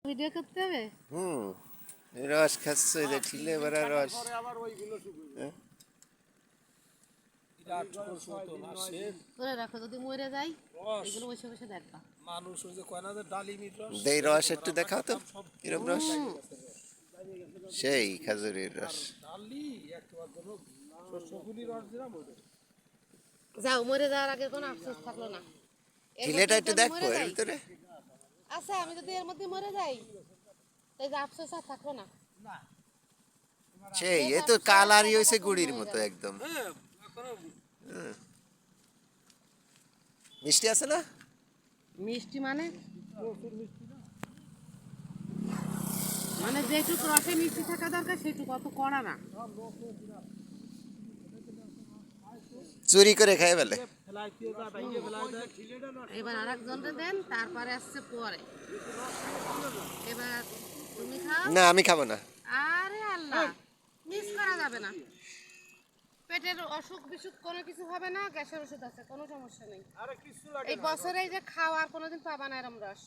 Video করতে হবে। রস খাচ্ছে যে ঠিলে ভরা রস। করে রাখো, যদি মরে যাই এগুলো বসে বসে দেখবা। মানুষ ওই যে কয় না যে ডালিমির রস, দেই রস একটু দেখাও তো কিরম রস। সেই খাজুরের রস। ডালি একবার ধরো শস্যগুলি রস দিলাম ওটা। যাও, মরে যাওয়ার আগে কোনো আফসোস থাকলো না। ঠিলেটা একটু দেখবো এর ভিতরে। আচ্ছা, আমি যদি এর মধ্যে মরে যাই তাই যে আফসোস আর থাকলো না। সেই এ তো কালারই হয়েছে গুড়ির মতো একদম। মিষ্টি আছে না? মিষ্টি মানে মানে যেটুকু রসে মিষ্টি থাকা দরকার সেটুকু, অত কড়া না। চুরি করে খাই ফেলে। এবার আর একজনকে দেন, তারপরে আসছে পরে। এবার তুমি খাও। না আমি খাবো না। আরে আল্লাহ, মিস করা যাবে না। পেটের অসুখ বিসুখ কোনো কিছু হবে না, গ্যাসের ওষুধ আছে, কোনো সমস্যা নেই। এই বছরে এই যে খাওয়া আর কোনোদিন পাবা না এরম রস।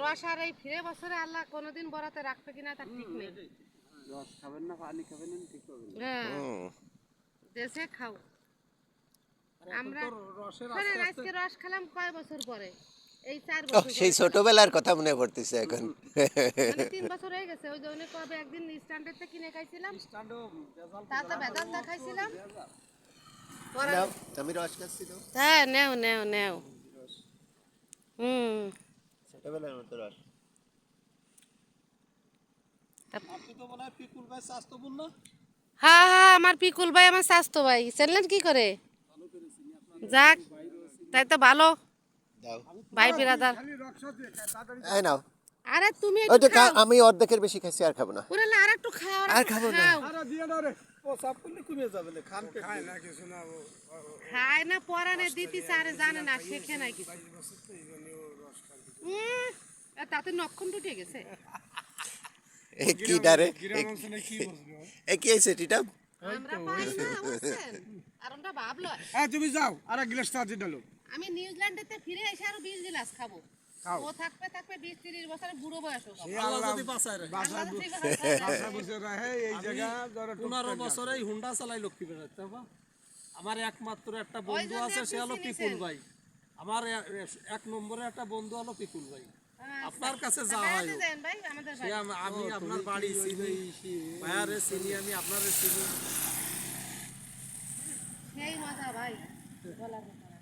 রস আর এই ফিরে বছরে আল্লাহ কোনোদিন বরাতে রাখবে কিনা তার ঠিক নেই। রস খাবেন না, পানি খাবেন না, ঠিক হবে। হ্যাঁ, দেশে খাও। আমরা রসের আজকে রস খেলাম কয় বছর পরে? এই 4 ও বছর। সেই ছোটবেলার কথা মনে পড়তেছে এখন। মানে 3 বছর হয়ে গেছে। ওই জন্য কবে একদিন স্ট্যান্ডার্ডে কিনে খাইছিলাম, তাতে বেদাল দেখাইছিলাম। নাও, আমি রস খাচ্ছি তো। হ্যাঁ, নেও নেও নেও। ছোটবেলার মতো রস। আপনি তো মনে হয় পিকুল ভাই স্বাস্থ্যপূর্ণ না? হ্যাঁ হ্যাঁ, আমার পিকুল ভাই আমার স্বাস্থ্য ভাই। চেনলেন কি করে? যাক, তাই তো ভালো দাও। ভাই বিরাদার। এই নাও। আরে তুমি ওই একটু তো খাও। আমি অর্ধেকের বেশি খাইছি আর খাবো না। ওরে না, আর একটু খাও। আর খাবো না। আরে দিয়ে না রে, ও সাপ করলে কমে যাবে না, খান কে খায় না কিছু না। খায় না, পরানে দিতেছে, আরে জানে না, শেখে নাই কিছু। তাতে নক্ষণ টুটে গেছে। এ কি ডারে? গ্রাম অঞ্চলে কি বলবো? এ কি হয়েছে টিটা? আমরা পাই না, বুঝছেন? আর আমরা ভাবলো তুমি যাও আর এক গ্লাস চা দিয়ে ডালো। আমি নিউজিল্যান্ডেতে ফিরে এসে আরো 20 গ্লাস খাবো। ও থাকবে 20-30 বছরের বুড়ো বয়সও খাবো। আল্লাহ যদি বাঁচায় রাখে। আল্লাহ যদি বাঁচায় রাখে। বসে রাখে এই জায়গা ধরো 15 বছরে হুন্ডা চালাই লক্ষ্মী বেড়াতে হবে। আমার একমাত্র একটা বন্ধু আছে, সে হলো পিকুল ভাই। আমার এক নম্বরে একটা বন্ধু হলো পিকুল ভাই। আপনার কাছে যা হয় দেন ভাই, আমাদের ভাই। আমি আপনার বাড়ি চিনি, ভাইয়ারে চিনি, আমি আপনারে চিনি। সেই মজা ভাই, বলার কথা না।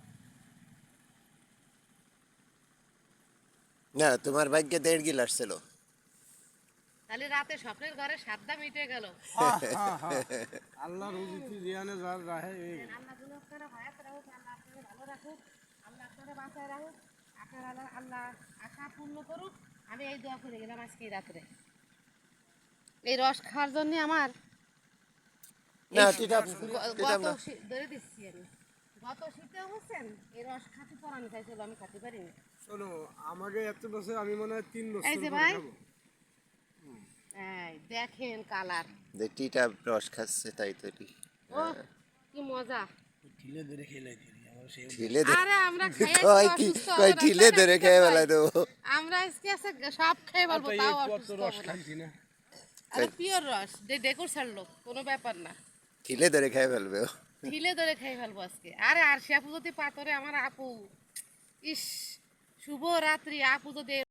না তোমার ভাগ্যে 1.5 গিলাস ছিল। তাহলে রাতে স্বপ্নের ঘরে সাতটা মিটে গেল। আল্লাহ রুজি জিয়ানে যার রাহে এই আল্লাহ দুনিয়া করে হায়াত রাখুক, আল্লাহ আপনাকে ভালো রাখুক, আল্লাহ আপনাকে বাঁচায় রাখুক, আপনার আল্লাহ আশা পূর্ণ করুক। আমি এই দোয়া করে গেলাম আজকে এই রাত্রে। এই রস খাওয়ার জন্য আমার না টিটা ধরে দিচ্ছি আমি। গত শীতে বুঝছেন এই রস খাতে পরানি চাইছিল, আমি খাতে পারিনি। শোনো, আমাকে এত বছর, আমি মনে হয় 3 বছর এই যে ভাই, এই দেখেন কালার। যে টিটা রস খাচ্ছে তাই তো। ও কি মজা। ঢিলে ধরে খেলাই ঠিলে ধরে আরে আমরা খেয়ে কয় কি কয় ঠিলে ধরে খেয়ে ফেলাই দেবো। আমরা আজকে আছে সব খেয়ে বলবো, তাও অসুস্থ রস হবো না। খাইছি না। আরে পিওর রস, ডেকোর ছাড়লো, কোনো ব্যাপার না। ঠিলে ধরে খেয়ে ফেলবে ও। ঢিলে ধরে খেয়ে ফেলবো আজকে। আরে আর সে আপু যদি পাতরে আমার আপু, ইস শুভ রাত্রি। আপু যদি